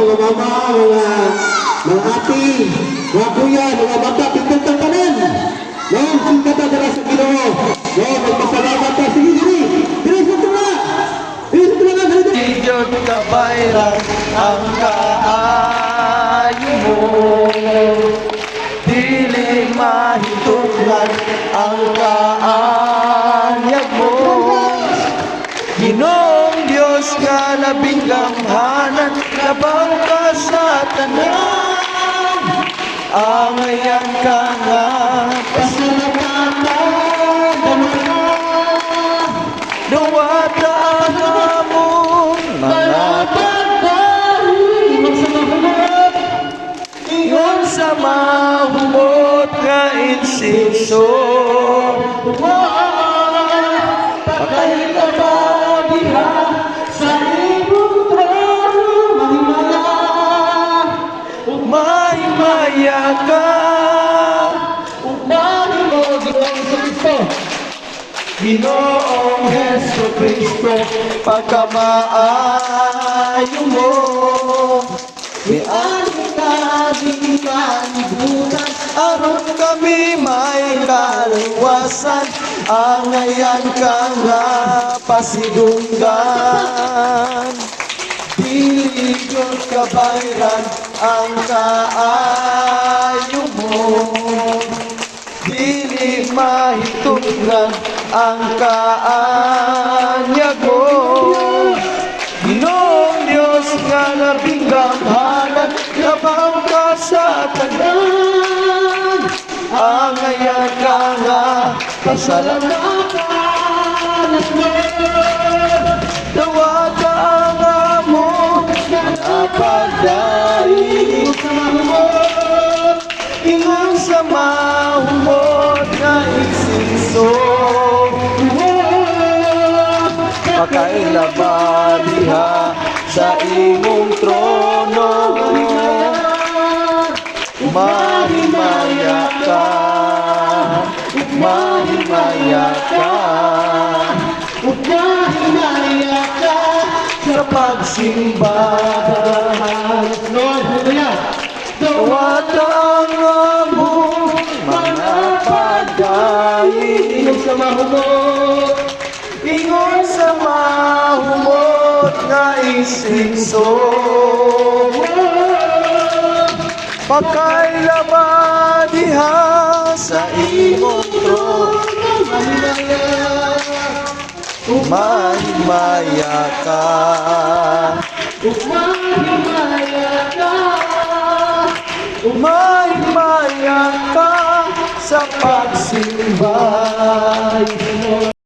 mga mama, mga ati, mga kuya, mga bata, pindot ng kanan. Noon, singkata dala sa Ginoo. Noon, magpasalamat ka. Sige, sige. Dili sa tula. Dili sa tula nga. Diyod kabayran ang kaayo mo, dili mahitunglan ang kaanyag mo. Ginoong Diyos nga labing gamhanan, labang ka sa tanan. Angayan ka nga, pasalamatan. Duwata ang among mga pagdahil ingon sa mahumot nga insinso. Pakailababiha sa imong trono, mahimaya, mahimaya ka. Ginoong Heso Kristo, pagkamaayo mo, miali ka di kalibutan, aron kami may kaluwasan, angayan ka nga pasidunggan. Dili Diyos kabayran ang kaayo mo, dili mahitunglan ang kaanyag mo. Ginoong Diyos nga labing gamhanan, labang ka sa tanan. Angayan ka nga, pasalamatan at dawata ang among napagdaig sa mahumot, ingon sa mahumot na isinso. Pakailabadiha sa imong trono, mahimaya ka, mahimaya ka, mahimaya ka sa pagsimbahan. Dawata ang among mga pagdaig sa mahumot, ingon sa mahumot na isinso. Pakailabadiha sa imong trono, mahimaya ka, mahimaya ka, mahimaya ka sa pagsimbay.